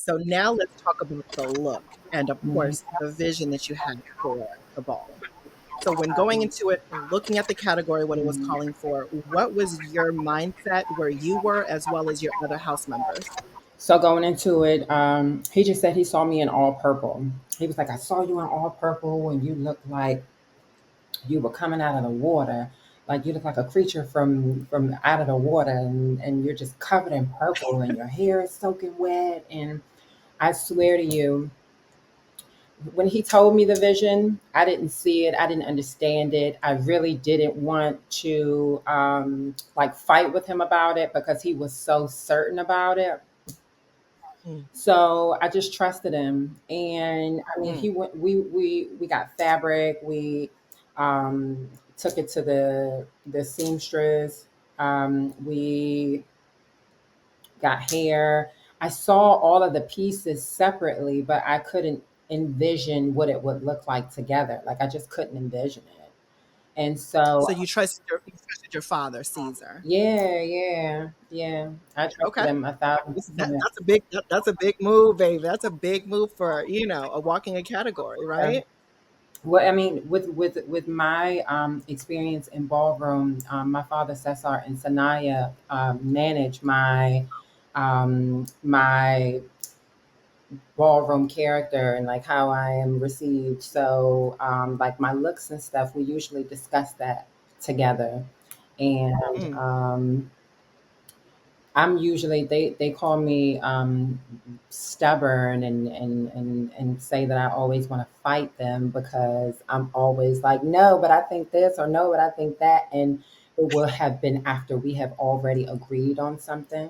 So now let's talk about the look and, of Mhm. course, the vision that you had for the ball. So when going into it, looking at the category, what it was Mhm. calling for, what was your mindset where you were as well as your other house members? So going into it, he just said he saw me in all purple. He was like, "I saw you in all purple, and you looked like you were coming out of the water. Like you look like a creature from out of the water, and you're just covered in purple, and your hair is soaking wet." And I swear to you, when he told me the vision, I didn't see it. I didn't understand it. I really didn't want to like fight with him about it because he was so certain about it. Mm, So I just trusted him, and I mean, mm, he went. We got fabric. We took it to the seamstress. We got hair. I saw all of the pieces separately, but I couldn't envision what it would look like together. Like I just couldn't envision it. And so, so you trusted your father, Caesar. yeah, yeah, yeah. I trusted Okay. him a thousand percent. That's a big move, baby. That's a big move for, a walking a category, right? Well, I mean, with my experience in ballroom, my father Cesar and Sanaya managed my ballroom character and like how I am received. So, like my looks and stuff, we usually discuss that together. And Mm, I'm usually they call me stubborn and say that I always want to fight them because I'm always like, no, but I think this, or no, but I think that, and it will have been after we have already agreed on something.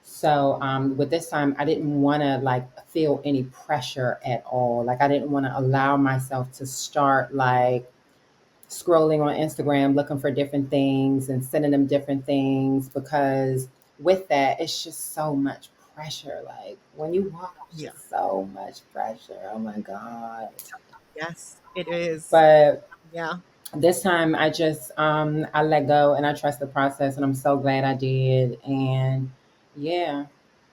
So with this time, I didn't want to like feel any pressure at all. Like I didn't want to allow myself to start like scrolling on Instagram looking for different things and sending them different things because with that, it's just so much pressure. Like when you walk, it's yeah. just so much pressure. Oh my God. Yes, it is. But Yeah. this time I let go and I trust the process and I'm so glad I did. And yeah,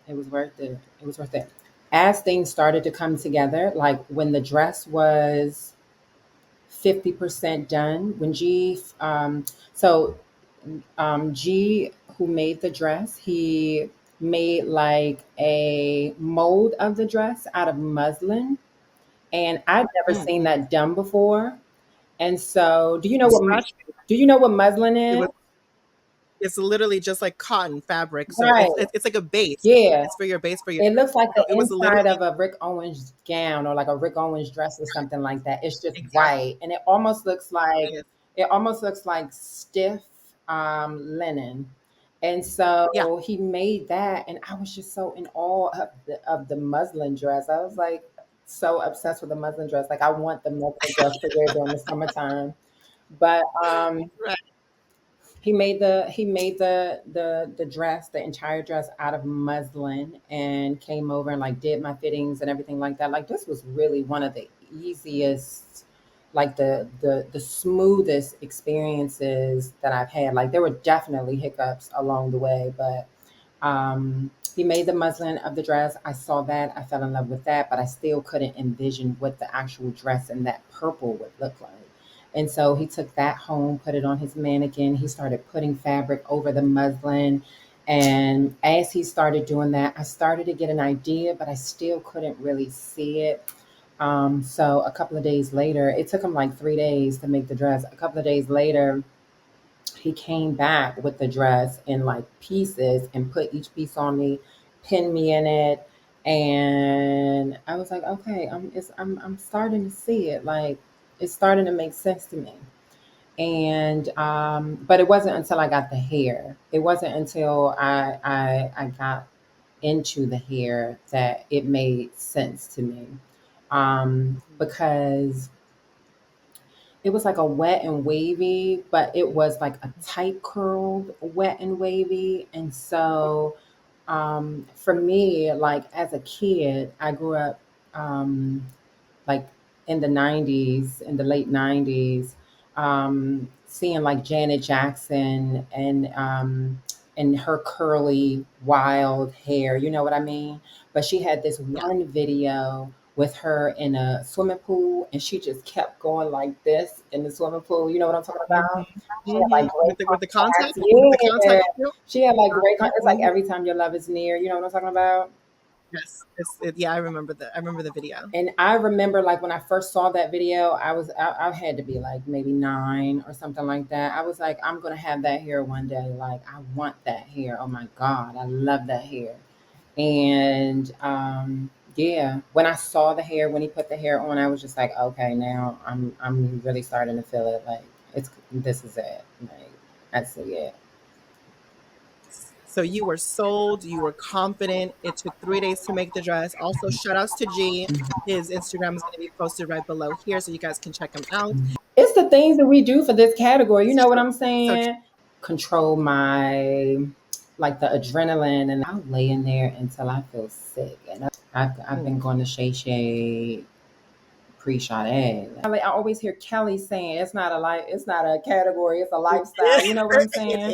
it was worth it. It was worth it. As things started to come together, like when the dress was 50% done, when so G, who made the dress, he made like a mold of the dress out of muslin. And I'd never Mm, seen mm. that done before. And so, From scratch. do you know what muslin It is? was it's literally just like cotton fabric. So Right. it's like a base. Yeah. It's for your base for your It looks like so the it was inside literally of a Rick Owens gown or like a Rick Owens dress or something like that. It's just exactly white. And it almost looks like stiff linen. And yeah. so he made that and I was just so in awe of the muslin dress. I was like so obsessed with the muslin dress. Like I want the muslin dress to wear during the summertime. But Right. he made the dress, the entire dress out of muslin and came over and like did my fittings and everything like that. Like this was really one of the easiest, like the smoothest experiences that I've had. Like there were definitely hiccups along the way, but he made the muslin of the dress. I saw that. I fell in love with that, but I still couldn't envision what the actual dress in that purple would look like. And so he took that home, put it on his mannequin. He started putting fabric over the muslin. And as he started doing that, I started to get an idea, but I still couldn't really see it. So a couple of days later, it took him like 3 days to make the dress. A couple of days later, he came back with the dress in like pieces and put each piece on me, pinned me in it, and I was like, okay, I'm starting to see it. Like it's starting to make sense to me. And but it wasn't until I got the hair. It wasn't until I got into the hair that it made sense to me. Because it was like a wet and wavy, but it was like a tight curled wet and wavy. And so for me, like as a kid, I grew up like in the 90s, in the late 90s, seeing like Janet Jackson and her curly, wild hair. You know what I mean? But she had this Yeah. one video with her in a swimming pool, and she just kept going like this in the swimming pool. You know what I'm talking about? She had like great With the contacts. contact, with the Yeah. contact too. She had like great contacts. It's like Mhm. every time your love is near. You know what I'm talking about? Yes, yeah, I remember that. I remember the video. And I remember like when I first saw that video, I had to be like maybe 9 or something like that. I was like, I'm gonna have that hair one day. Like I want that hair. Oh my God, I love that hair. And yeah, when I saw the hair, when he put the hair on, I was just like, okay, now I'm really starting to feel it. Like this is it. Like I see it. So you were sold, you were confident. It took 3 days to make the dress. Also, shout outs to G. His Instagram is going to be posted right below here so you guys can check him out. It's the things that we do for this category. You know what I'm So saying? Control my like the adrenaline, and I'll lay in there until I feel sick. And I've been going to Shay pre-shot Sade. I always hear Kelly saying it's not a category, it's a lifestyle. You know what I'm it saying?